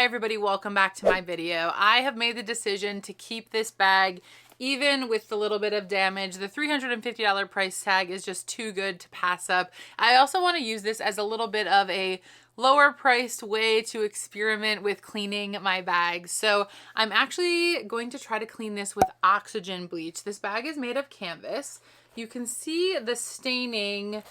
Hi everybody, welcome back to my video. I have made the decision to keep this bag even with the little bit of damage. The $350 price tag is just too good to pass up. I also want to use this as a little bit of a lower priced way to experiment with cleaning my bag. So I'm actually going to try to clean this with Oxygen Bleach. This bag is made of canvas. You can see the staining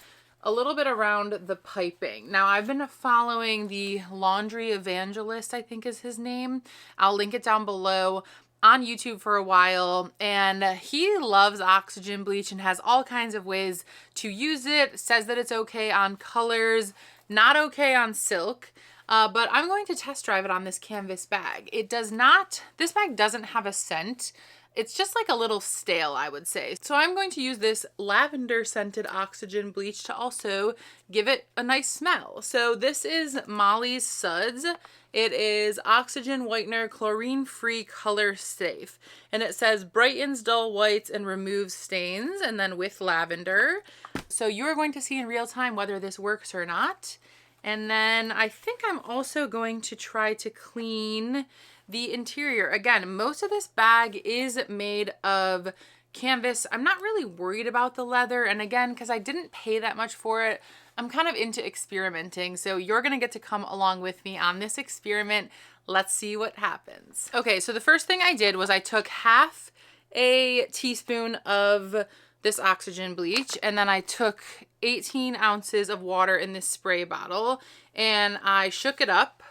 a little bit around the piping. Now I've been following the Laundry Evangelist, I think is his name. I'll link it down below, on YouTube for a while, and he loves Oxygen Bleach and has all kinds of ways to use it. Says that it's okay on colors, not okay on silk. But I'm going to test drive it on this canvas bag. This bag doesn't have a scent. It's just like a little stale, I would say. So I'm going to use this lavender scented Oxygen Bleach to also give it a nice smell. So this is Molly's Suds. It is Oxygen Whitener Chlorine-Free Color Safe. And it says brightens dull whites and removes stains, and then with lavender. So you're going to see in real time whether this works or not. And then I think I'm also going to try to clean the interior. Again, most of this bag is made of canvas. I'm not really worried about the leather. And again, because I didn't pay that much for it, I'm kind of into experimenting. So you're going to get to come along with me on this experiment. Let's see what happens. Okay, so the first thing I did was I took half a teaspoon of this Oxygen Bleach, and then I took 18 ounces of water in this spray bottle, and I shook it up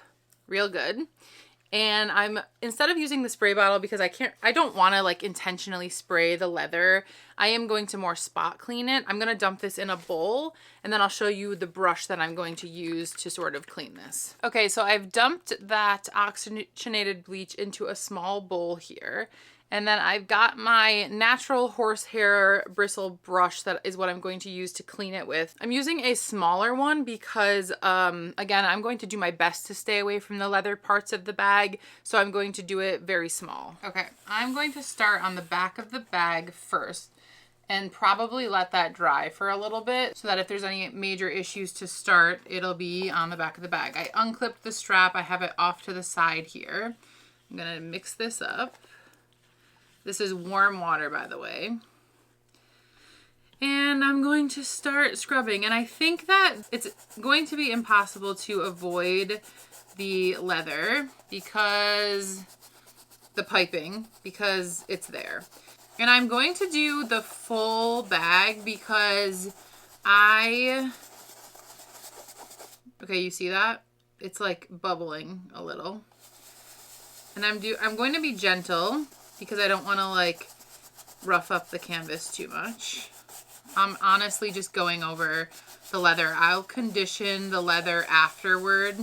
real good. And instead of using the spray bottle, because I don't want to like intentionally spray the leather, I am going to more spot clean it. I'm going to dump this in a bowl, and then I'll show you the brush that I'm going to use to sort of clean this. Okay, so I've dumped that oxygenated bleach into a small bowl here. And then I've got my natural horsehair bristle brush that is what I'm going to use to clean it with. I'm using a smaller one because, again, I'm going to do my best to stay away from the leather parts of the bag. So I'm going to do it very small. Okay, I'm going to start on the back of the bag first and probably let that dry for a little bit so that if there's any major issues to start, it'll be on the back of the bag. I unclipped the strap. I have it off to the side here. I'm gonna mix this up. This is warm water, by the way. And I'm going to start scrubbing. And I think that it's going to be impossible to avoid the leather because the piping, because it's there. And I'm going to do the full bag because okay, you see that? It's like bubbling a little. And I'm going to be gentle because I don't want to like rough up the canvas too much. I'm honestly just going over the leather. I'll condition the leather afterward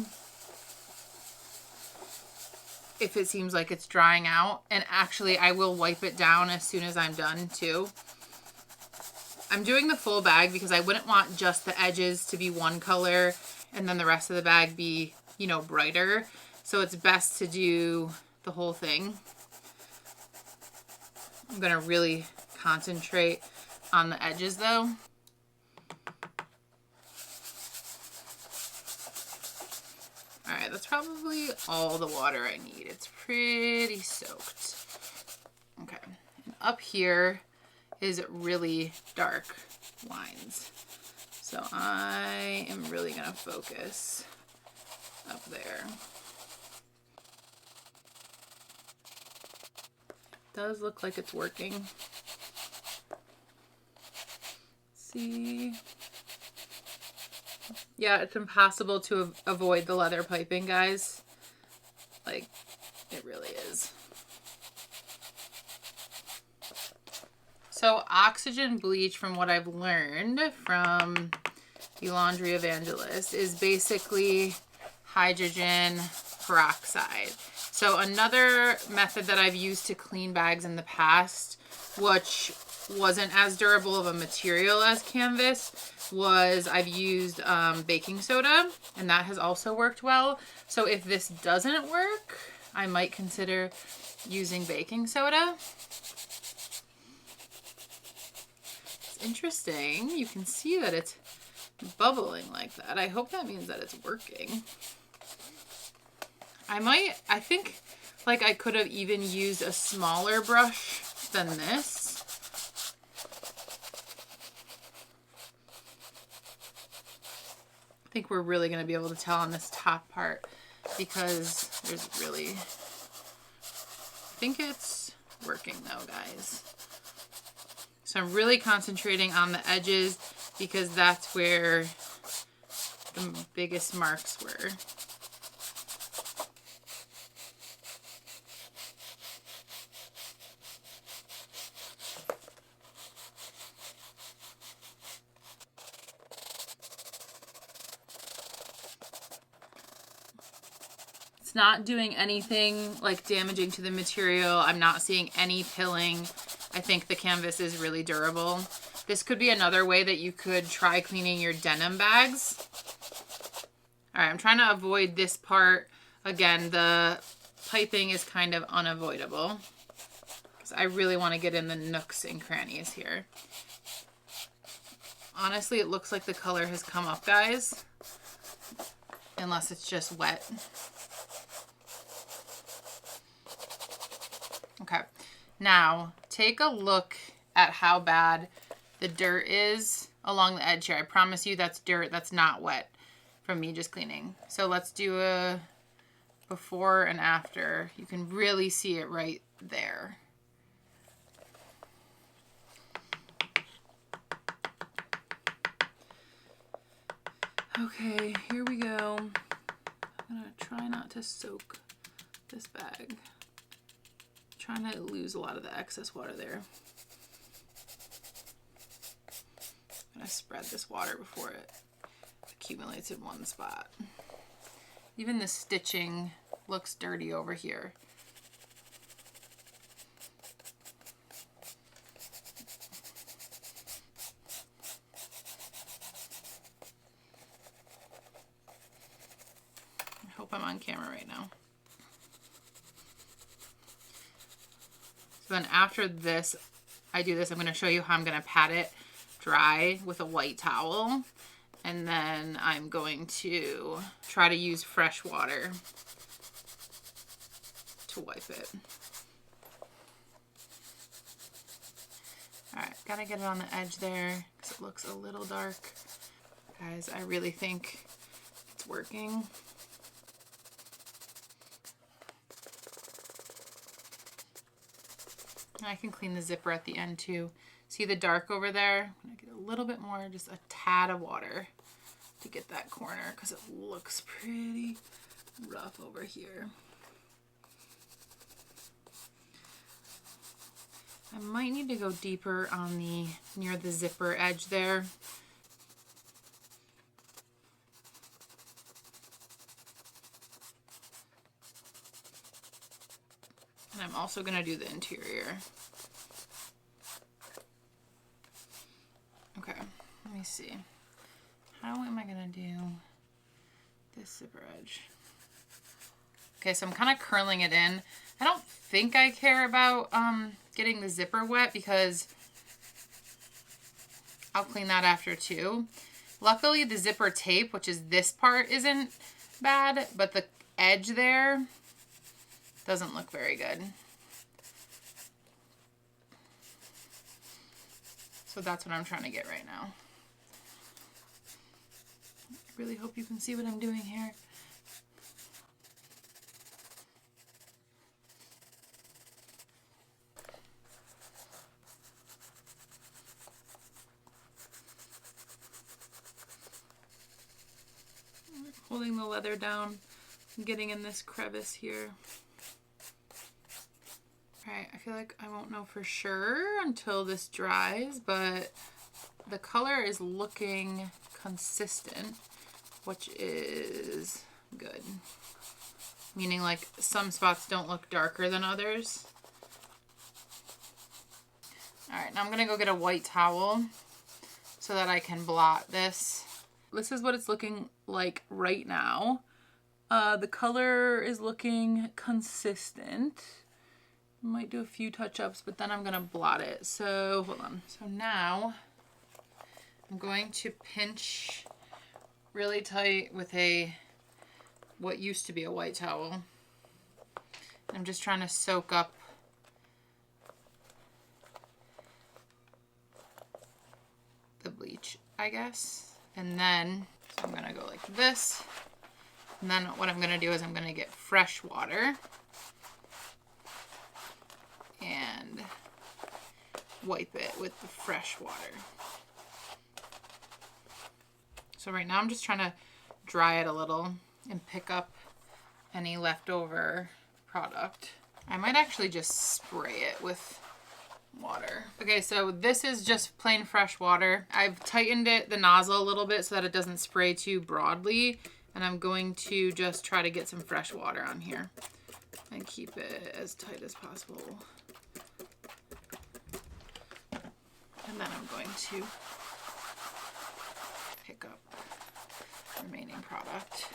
if it seems like it's drying out. And actually I will wipe it down as soon as I'm done too. I'm doing the full bag because I wouldn't want just the edges to be one color and then the rest of the bag be, you know, brighter. So it's best to do the whole thing. I'm gonna really concentrate on the edges though. All right, that's probably all the water I need. It's pretty soaked. Okay, and up here is really dark lines. So I am really gonna focus up there. Does look like it's working. See? Yeah, it's impossible to avoid the leather piping, guys. Like, it really is. So Oxygen Bleach, from what I've learned from the Laundry Evangelist, is basically hydrogen peroxide. So another method that I've used to clean bags in the past, which wasn't as durable of a material as canvas, was I've used baking soda, and that has also worked well. So if this doesn't work, I might consider using baking soda. It's interesting. You can see that it's bubbling like that. I hope that means that it's working. I think like I could have even used a smaller brush than this. I think we're really going to be able to tell on this top part because there's really, I think it's working though, guys. So I'm really concentrating on the edges because that's where the biggest marks were. It's not doing anything like damaging to the material. I'm not seeing any pilling. I think the canvas is really durable. This could be another way that you could try cleaning your denim bags. All right, I'm trying to avoid this part. Again, the piping is kind of unavoidable because I really want to get in the nooks and crannies here. Honestly, it looks like the color has come up, guys, unless it's just wet. Okay, now take a look at how bad the dirt is along the edge here. I promise you that's dirt, that's not wet from me just cleaning. So let's do a before and after. You can really see it right there. Okay, here we go. I'm gonna try not to soak this bag. Trying to lose a lot of the excess water there. I'm gonna spread this water before it accumulates in one spot. Even the stitching looks dirty over here. I hope I'm on camera right now. So then after this, I do this, I'm going to show you how I'm going to pat it dry with a white towel. And then I'm going to try to use fresh water to wipe it. All right, got to get it on the edge there because it looks a little dark. Guys, I really think it's working. I can clean the zipper at the end too. See the dark over there? I'm gonna get a little bit more, just a tad of water to get that corner because it looks pretty rough over here. I might need to go deeper on the near the zipper edge there. And I'm also gonna do the interior. Okay, let me see. How am I gonna do this zipper edge? Okay, so I'm kind of curling it in. I don't think I care about getting the zipper wet because I'll clean that after too. Luckily, the zipper tape, which is this part, isn't bad, but the edge there doesn't look very good. So that's what I'm trying to get right now. I really hope you can see what I'm doing here. Holding the leather down, getting in this crevice here. Alright, I feel like I won't know for sure until this dries, but the color is looking consistent, which is good. Meaning like some spots don't look darker than others. Alright, now I'm going to go get a white towel so that I can blot this. This is what it's looking like right now. The color is looking consistent. Might do a few touch-ups, but then I'm gonna blot it. So hold on. So now I'm going to pinch really tight with what used to be a white towel. I'm just trying to soak up the bleach, I guess. And then, so I'm gonna go like this. And then what I'm gonna do is I'm gonna get fresh water and wipe it with the fresh water. So right now I'm just trying to dry it a little and pick up any leftover product. I might actually just spray it with water. Okay, so this is just plain fresh water. I've tightened the nozzle a little bit so that it doesn't spray too broadly. And I'm going to just try to get some fresh water on here and keep it as tight as possible. And then I'm going to pick up the remaining product.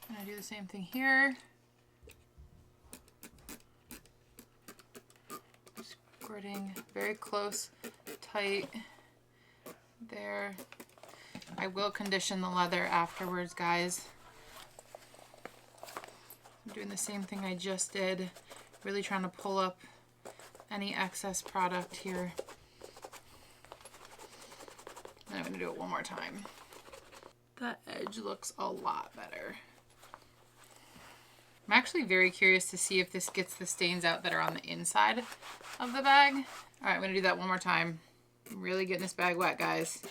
I'm gonna do the same thing here. Squirting very close, tight there. I will condition the leather afterwards, guys. I'm doing the same thing I just did. Really trying to pull up any excess product here. And I'm gonna do it one more time. That edge looks a lot better. I'm actually very curious to see if this gets the stains out that are on the inside of the bag. All right, I'm gonna do that one more time. I'm really getting this bag wet, guys.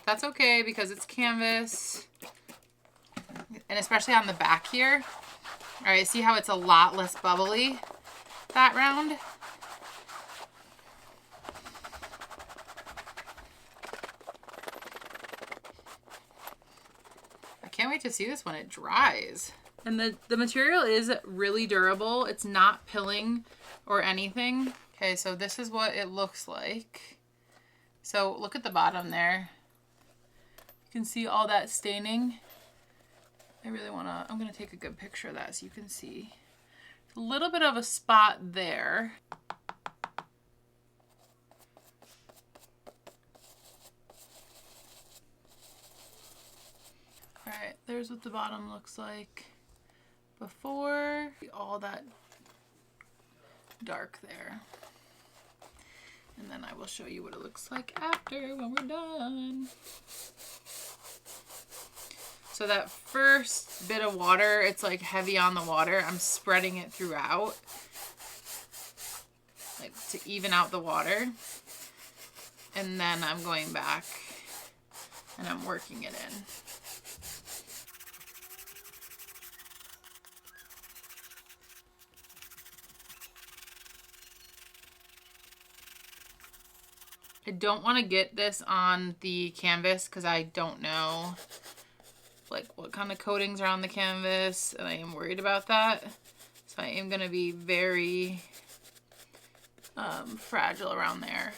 That's okay because it's canvas. And especially on the back here. All right, see how it's a lot less bubbly that round? I can't wait to see this when it dries. And the material is really durable. It's not pilling or anything. Okay, so this is what it looks like. So look at the bottom there. You can see all that staining. I'm gonna take a good picture of that so you can see. A little bit of a spot there. All right, there's what the bottom looks like before. All that dark there. And then I will show you what it looks like after when we're done. So that first bit of water, it's like heavy on the water. I'm spreading it throughout, like to even out the water. And then I'm going back and I'm working it in. I don't want to get this on the canvas because I don't know like what kind of coatings are on the canvas, and I am worried about that. So I am going to be very fragile around there.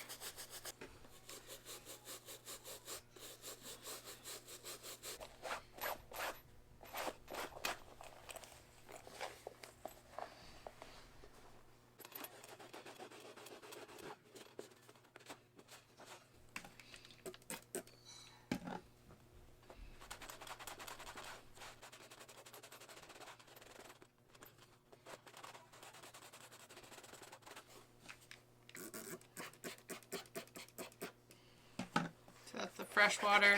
That's the fresh water.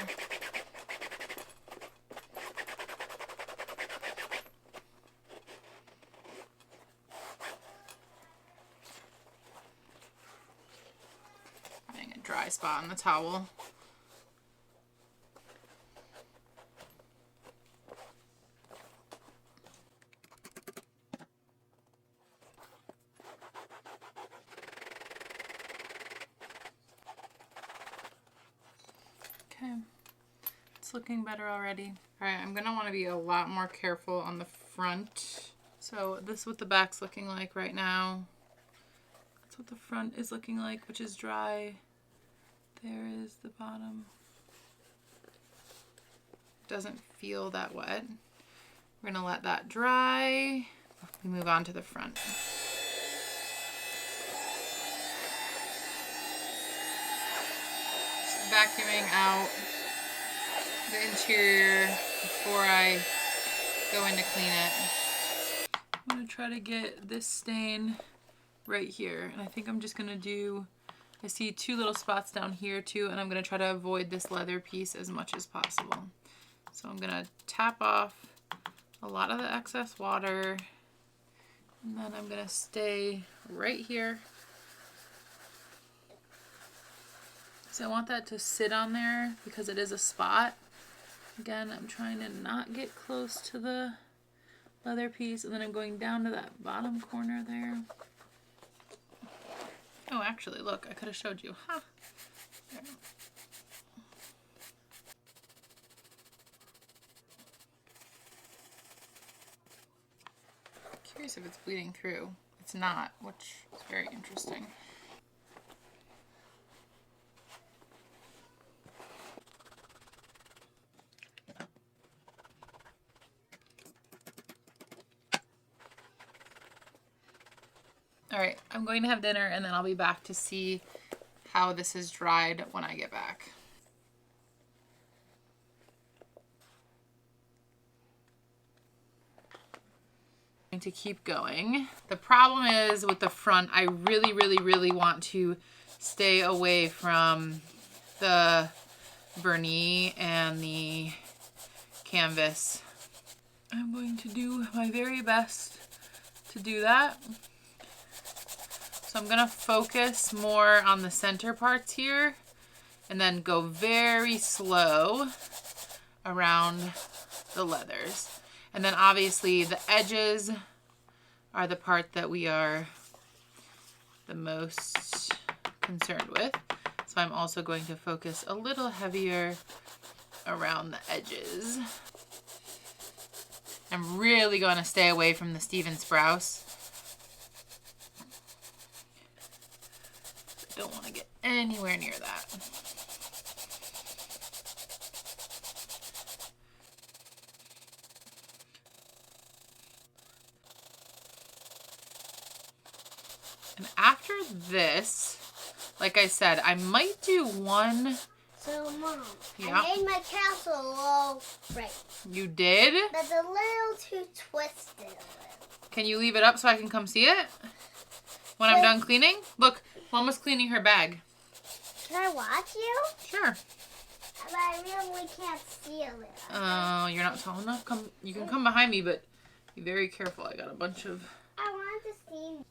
Finding a dry spot on the towel. Okay, it's looking better already. All right, I'm gonna wanna be a lot more careful on the front. So this is what the back's looking like right now. That's what the front is looking like, which is dry. There is the bottom. Doesn't feel that wet. We're gonna let that dry. We move on to the front. Vacuuming out the interior before before I go in to clean it. I'm gonna try to get this stain right here. And I think I'm just gonna do, I see two little spots down here too, and I'm gonna try to avoid this leather piece as much as possible. So I'm gonna tap off a lot of the excess water, and then I'm gonna stay right here. So I want that to sit on there because it is a spot. Again, I'm trying to not get close to the leather piece, and then I'm going down to that bottom corner there. Oh, actually, look, I could have showed you. Huh. There. Curious if it's bleeding through. It's not, which is very interesting. All right, I'm going to have dinner and then I'll be back to see how this is dried when I get back. To keep going. The problem is with the front, I really want to stay away from the vernis and the canvas. I'm going to do my very best to do that. So I'm gonna focus more on the center parts here and then go very slow around the leathers. And then obviously the edges are the part that we are the most concerned with. So I'm also going to focus a little heavier around the edges. I'm really going to stay away from the Stephen Sprouse. I don't want to get anywhere near that. And after this, like I said, I might do one. So, Mom, yeah. I made my castle a little right. You did? That's a little too twisted. Can you leave it up so I can come see it? When I'm done cleaning? Look, Mama's cleaning her bag. Can I watch you? Sure. But I really can't see a little. Oh, you're not tall enough? Come, you can come behind me, but be very careful. I got a bunch of... I want to see.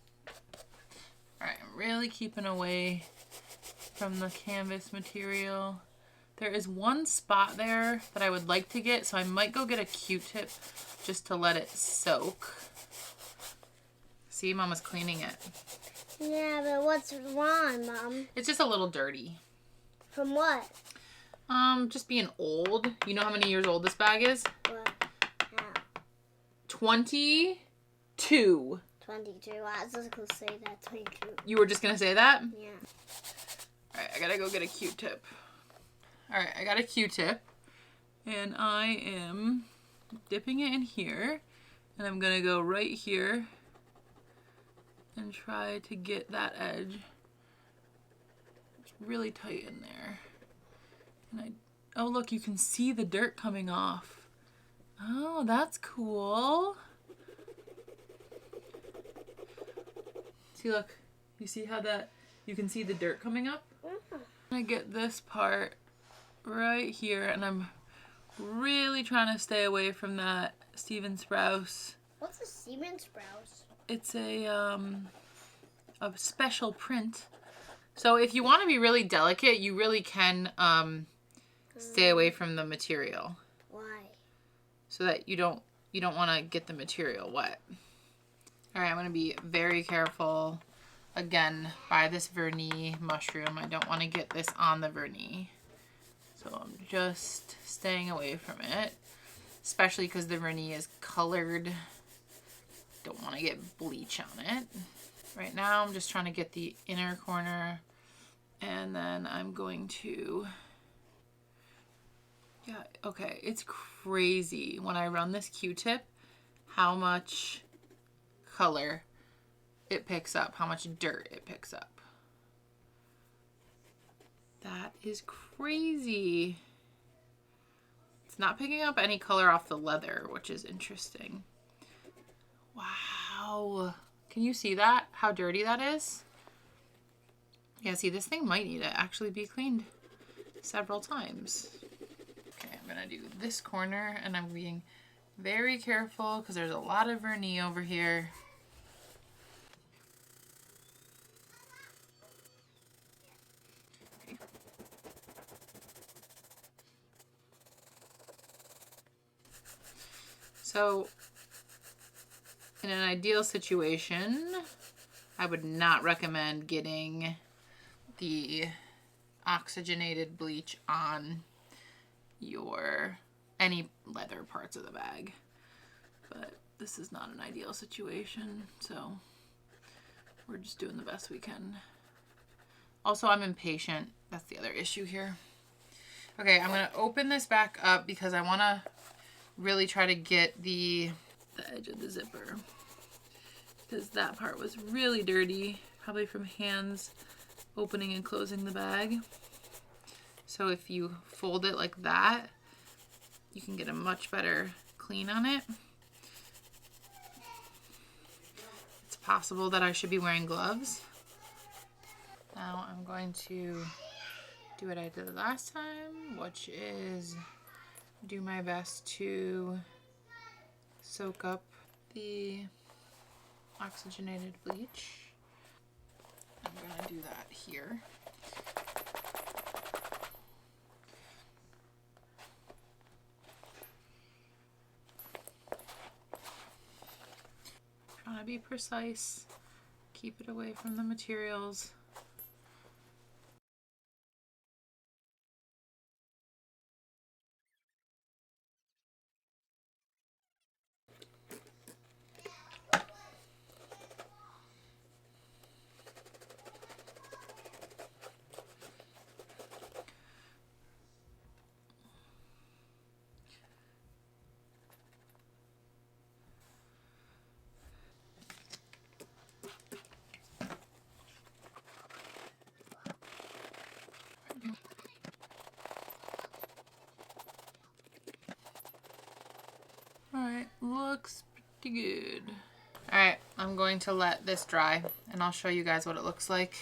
Alright, I'm really keeping away from the canvas material. There is one spot there that I would like to get, so I might go get a Q-tip just to let it soak. See, Mama's cleaning it. Yeah, but what's wrong, Mom? It's just a little dirty. From what? Just being old. You know how many years old this bag is? What? How? 22. 22. I was just going to say that. 22. You were just going to say that? Yeah. Alright, I gotta go get a Q-tip. Alright, I got a Q-tip. And I am dipping it in here. And I'm gonna go right here and try to get that edge. It's really tight in there. And oh look, you can see the dirt coming off. Oh, that's cool. See, look, you see how that, you can see the dirt coming up? I get this part right here, and I'm really trying to stay away from that Stephen Sprouse. What's a Stephen Sprouse? It's a special print. So if you want to be really delicate, you really can stay away from the material. Why? So that you don't want to get the material wet. All right, I'm going to be very careful. Again, by this vernis mushroom. I don't want to get this on the vernis. So I'm just staying away from it. Especially because the vernis is colored. Don't want to get bleach on it. Right now I'm just trying to get the inner corner. And then I'm going to... Yeah, okay. It's crazy when I run this Q-tip how much color it picks up, how much dirt it picks up. That is crazy. It's It's not picking up any color off the leather, which is interesting. Wow. Can you see that? How dirty that is? Yeah, see, this thing might need to actually be cleaned several times. Okay, I'm gonna do this corner, and I'm being very careful because there's a lot of vernis over here. Okay. So, in an ideal situation, I would not recommend getting the oxygenated bleach on your any leather parts of the bag, but this is not an ideal situation, so we're just doing the best we can. Also, I'm impatient. That's the other issue here. Okay, I'm gonna open this back up because I want to really try to get the edge of the zipper, because that part was really dirty, probably from hands opening and closing the bag. So if you fold it like that, you can get a much better clean on it. It's possible that I should be wearing gloves. Now I'm going to do what I did last time, which is do my best to soak up the oxygenated bleach. I'm going to do that here. Trying to be precise, keep it away from the materials. Alright, looks pretty good. Alright, I'm going to let this dry and I'll show you guys what it looks like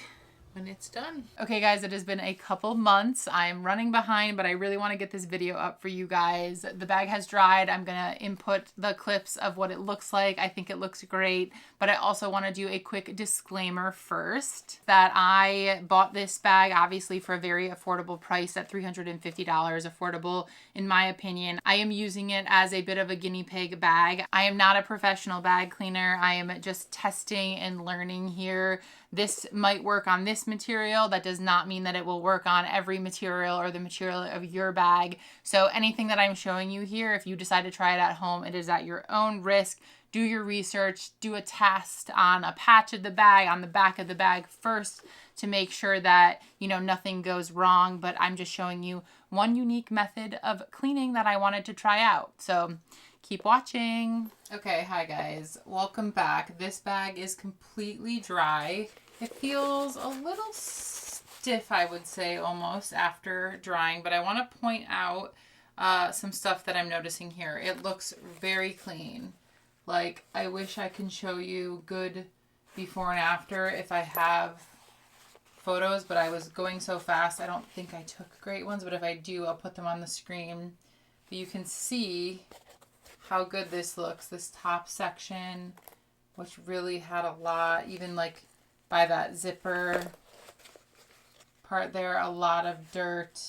when it's done. Okay guys, it has been a couple months. I'm running behind, but I really want to get this video up for you guys. The bag has dried. I'm gonna input the clips of what it looks like. I think it looks great, but I also want to do a quick disclaimer first that I bought this bag obviously for a very affordable price at $350, affordable in my opinion. I am using it as a bit of a guinea pig bag. I am not a professional bag cleaner. I am just testing and learning here. This might work on this material. That does not mean that it will work on every material or the material of your bag. So anything that I'm showing you here, if you decide to try it at home, it is at your own risk. Do your research, do a test on a patch of the bag, on the back of the bag first to make sure that, you know, nothing goes wrong. But I'm just showing you one unique method of cleaning that I wanted to try out. So keep watching. Okay, hi guys, welcome back. This bag is completely dry. It feels a little stiff, I would say, almost after drying, but I want to point out some stuff that I'm noticing here. It looks very clean. Like, I wish I can show you good before and after if I have photos, but I was going so fast, I don't think I took great ones, but if I do, I'll put them on the screen. But you can see how good this looks, this top section, which really had a lot, even like by that zipper part there, a lot of dirt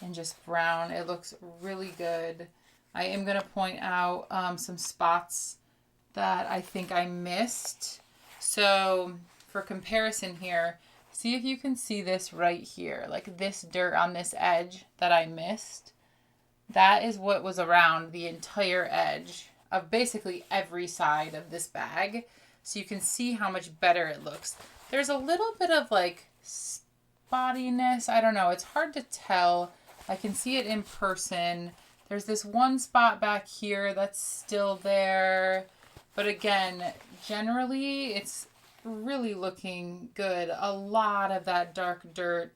and just brown. It looks really good. I am going to point out some spots that I think I missed. So for comparison here, see if you can see this right here, like this dirt on this edge that I missed. That is what was around the entire edge of basically every side of this bag. So you can see how much better it looks. There's a little bit of like spottiness. I don't know. It's hard to tell. I can see it in person. There's this one spot back here that's still there. But again, generally it's really looking good. A lot of that dark dirt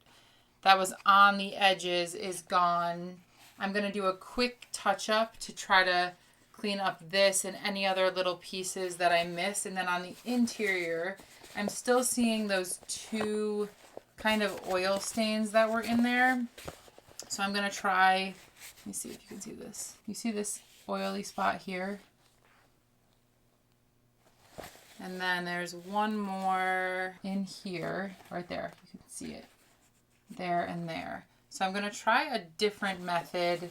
that was on the edges is gone. I'm going to do a quick touch up to try to clean up this and any other little pieces that I miss. And then on the interior, I'm still seeing those two kind of oil stains that were in there. So I'm going to try, let me see if you can see this. You see this oily spot here? And then there's one more in here, right there. You can see it there and there. So I'm going to try a different method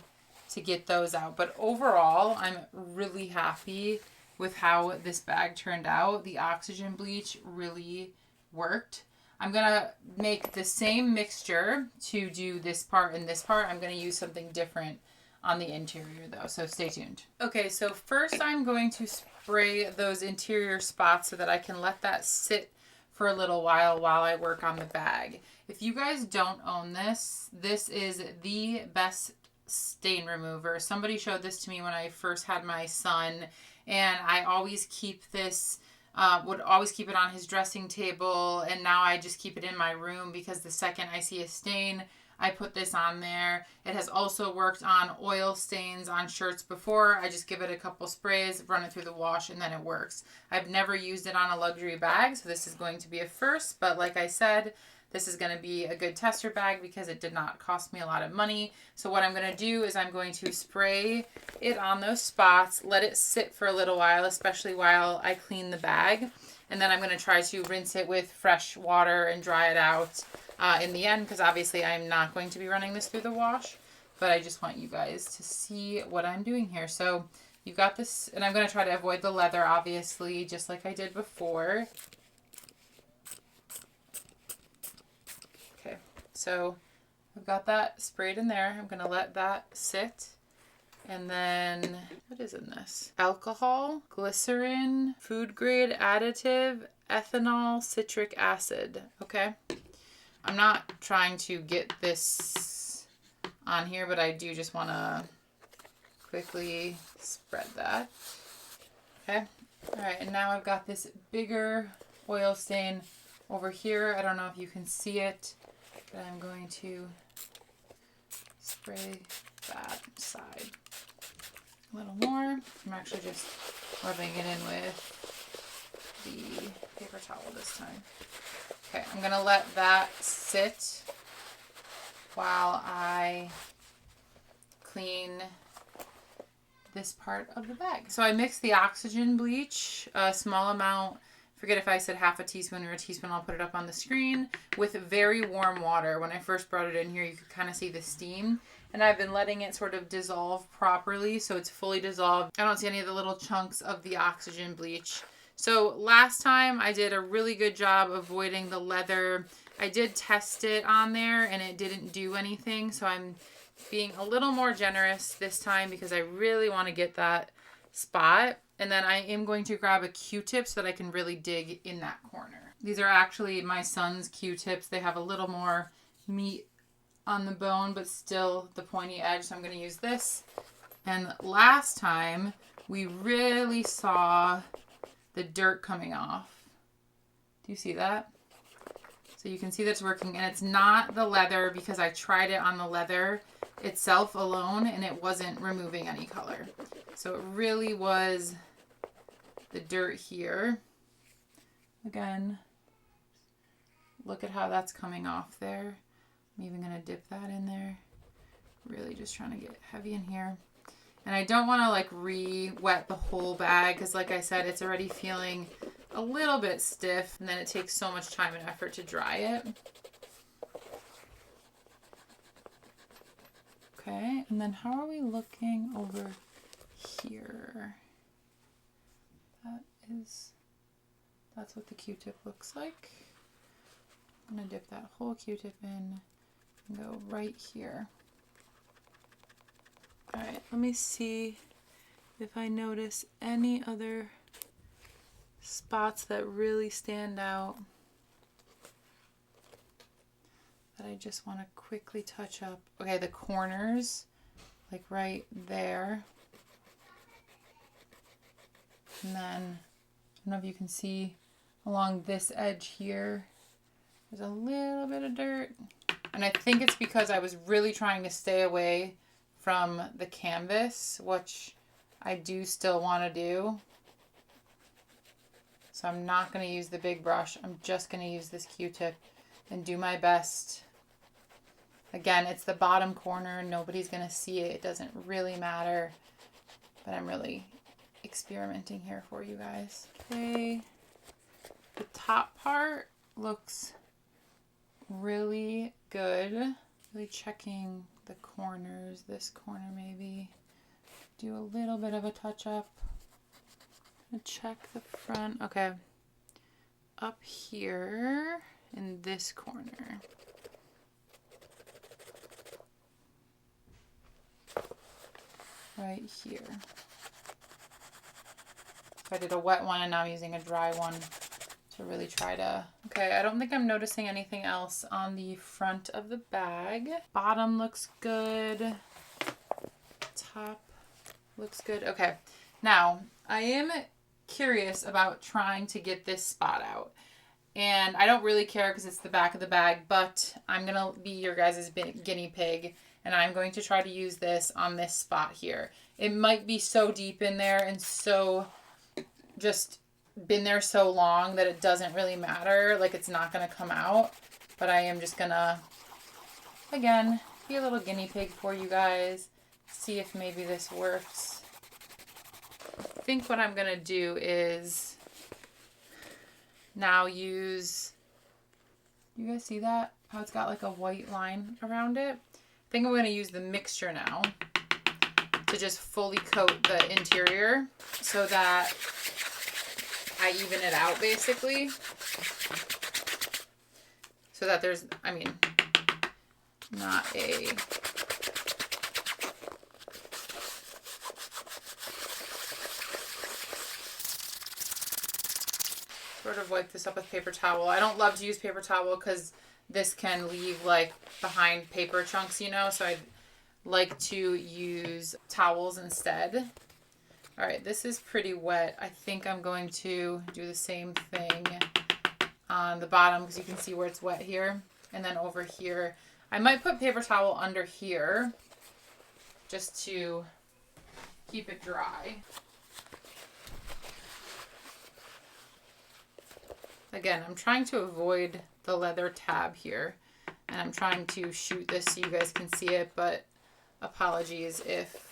to get those out. But overall, I'm really happy with how this bag turned out. The Oxygen Bleach really worked. I'm going to make the same mixture to do this part and this part. I'm going to use something different on the interior though, so stay tuned. Okay, so first I'm going to spray those interior spots so that I can let that sit for a little while I work on the bag. If you guys don't own this, this is the best stain remover. Somebody showed this to me when I first had my son, and I always keep this, would always keep it on his dressing table, and now I just keep it in my room because the second I see a stain, I put this on there. It has also worked on oil stains on shirts before. I just give it a couple sprays, run it through the wash, and then it works. I've never used it on a luxury bag, so this is going to be a first, but like I said, this is going to be a good tester bag because it did not cost me a lot of money. So what I'm going to do is I'm going to spray it on those spots, let it sit for a little while, especially while I clean the bag. And then I'm going to try to rinse it with fresh water and dry it out in the end, because obviously I'm not going to be running this through the wash. But I just want you guys to see what I'm doing here. So you've got this, and I'm going to try to avoid the leather, obviously, just like I did before. Okay, so I've got that sprayed in there. I'm going to let that sit. And then, what is in this? Alcohol, glycerin, food grade additive, ethanol, citric acid. Okay. I'm not trying to get this on here, but I do just want to quickly spread that. Okay. All right. And now I've got this bigger oil stain over here. I don't know if you can see it, but I'm going to spray that side a little more. I'm actually just rubbing it in with the paper towel this time. Okay, I'm gonna let that sit while I clean this part of the bag. So I mixed the Oxygen Bleach, a small amount, forget if I said half a teaspoon or a teaspoon, I'll put it up on the screen, with very warm water. When I first brought it in here, you could kind of see the steam. And I've been letting it sort of dissolve properly, so it's fully dissolved. I don't see any of the little chunks of the Oxygen Bleach. So last time I did a really good job avoiding the leather. I did test it on there and it didn't do anything. So I'm being a little more generous this time because I really want to get that spot. And then I am going to grab a Q-tip so that I can really dig in that corner. These are actually my son's Q-tips. They have a little more meat on the bone, but still the pointy edge. So I'm going to use this. And last time we really saw the dirt coming off. Do you see that? So you can see that's working, and it's not the leather because I tried it on the leather itself alone and it wasn't removing any color. So it really was the dirt here. Again, look at how that's coming off there. I'm even gonna dip that in there. Really just trying to get heavy in here. And I don't want to like re-wet the whole bag because like I said, it's already feeling a little bit stiff, and then it takes so much time and effort to dry it. Okay, and then how are we looking over here? That's what the Q-tip looks like. I'm gonna dip that whole Q-tip in and go right here. All right, let me see if I notice any other spots that really stand out that I just want to quickly touch up. Okay, the corners, like right there. And then, I don't know if you can see along this edge here, there's a little bit of dirt. And I think it's because I was really trying to stay away from the canvas, which I do still want to do. So I'm not going to use the big brush. I'm just going to use this Q-tip and do my best. Again, it's the bottom corner. Nobody's going to see it. It doesn't really matter. But I'm really experimenting here for you guys. Okay. The top part looks really good. Really checking the corners. This corner maybe. Do a little bit of a touch up. Check the front. Okay. Up here in this corner. Right here. So I did a wet one and now I'm using a dry one to really try to... Okay, I don't think I'm noticing anything else on the front of the bag. Bottom looks good. Top looks good. Okay, now I am curious about trying to get this spot out. And I don't really care because it's the back of the bag, but I'm going to be your guys' guinea pig. And I'm going to try to use this on this spot here. It might be so deep in there and so just been there so long that it doesn't really matter. Like it's not going to come out. But I am just going to, again, be a little guinea pig for you guys. See if maybe this works. I think what I'm going to do is now use, you guys see that? How it's got like a white line around it? I think I'm going to use the mixture now to just fully coat the interior so that I even it out basically. So that there's, I mean, not a... Sort of wipe this up with paper towel. I don't love to use paper towel because this can leave like behind paper chunks, you know, so I like to use towels instead. All right, this is pretty wet. I think I'm going to do the same thing on the bottom because you can see where it's wet here. And then over here, I might put paper towel under here just to keep it dry. Again, I'm trying to avoid the leather tab here, and I'm trying to shoot this so you guys can see it, but apologies if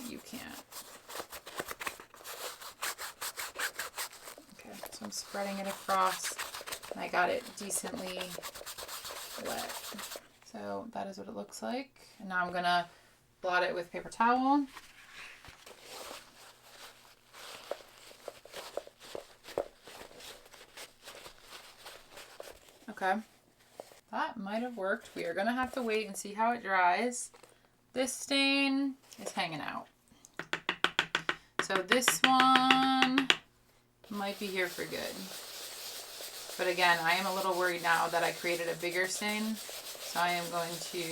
you can't. Okay, so I'm spreading it across, and I got it decently wet. So that is what it looks like. And now I'm gonna blot it with paper towel. Okay, that might have worked. We are gonna have to wait and see how it dries. This stain is hanging out. So this one might be here for good. But again, I am a little worried now that I created a bigger stain. So I am going to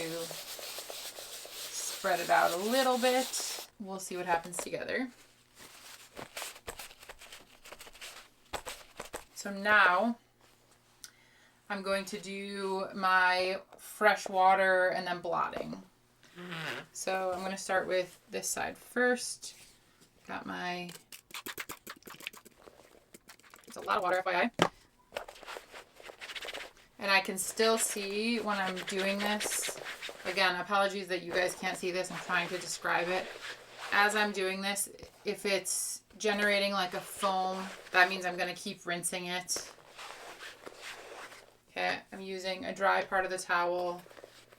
spread it out a little bit. We'll see what happens together. So now I'm going to do my fresh water and then blotting. So I'm going to start with this side first. Got my, it's a lot of water, FYI. And I can still see when I'm doing this. Again, apologies that you guys can't see this. I'm trying to describe it. As I'm doing this, if it's generating like a foam, that means I'm going to keep rinsing it. Okay, I'm using a dry part of the towel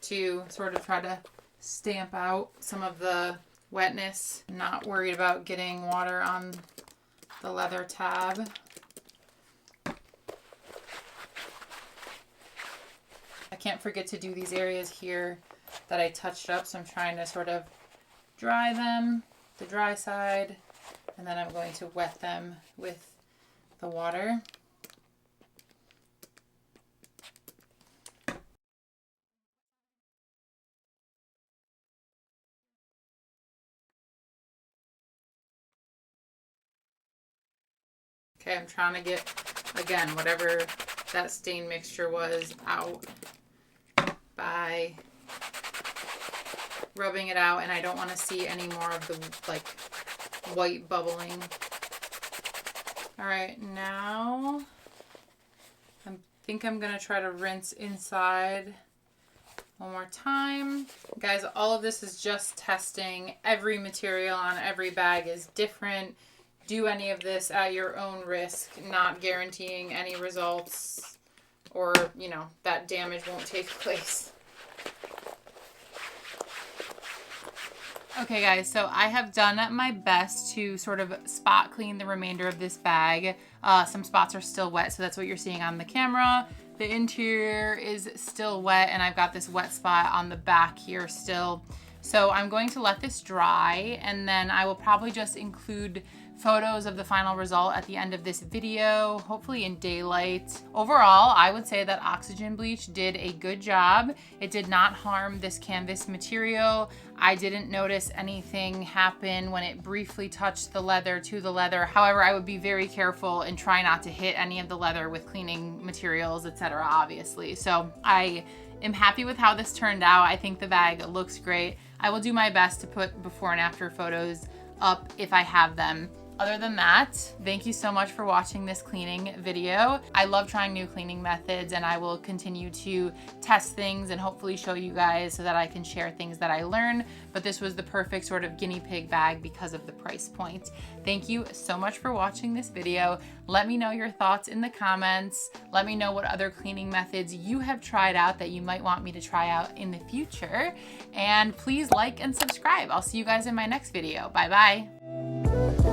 to sort of try to stamp out some of the wetness. Not worried about getting water on the leather tab. I can't forget to do these areas here that I touched up, so I'm trying to sort of dry them, the dry side, and then I'm going to wet them with the water. Okay, I'm trying to get, again, whatever that stain mixture was out by rubbing it out, and I don't want to see any more of the like white bubbling. All right, now I think I'm gonna try to rinse inside one more time. Guys, all of this is just testing. Every material on every bag is different. Do any of this at your own risk, not guaranteeing any results or, you know, that damage won't take place. Okay guys, so I have done my best to sort of spot clean the remainder of this bag. Some spots are still wet, so that's what you're seeing on the camera. The interior is still wet, and I've got this wet spot on the back here still. So I'm going to let this dry, and then I will probably just include photos of the final result at the end of this video, hopefully in daylight. Overall, I would say that Oxygen Bleach did a good job. It did not harm this canvas material. I didn't notice anything happen when it briefly touched the leather to the leather. However, I would be very careful and try not to hit any of the leather with cleaning materials, etc., obviously. So I am happy with how this turned out. I think the bag looks great. I will do my best to put before and after photos up if I have them. Other than that, thank you so much for watching this cleaning video. I love trying new cleaning methods, and I will continue to test things and hopefully show you guys so that I can share things that I learn. But this was the perfect sort of guinea pig bag because of the price point. Thank you so much for watching this video. Let me know your thoughts in the comments. Let me know what other cleaning methods you have tried out that you might want me to try out in the future. And please like and subscribe. I'll see you guys in my next video. Bye bye.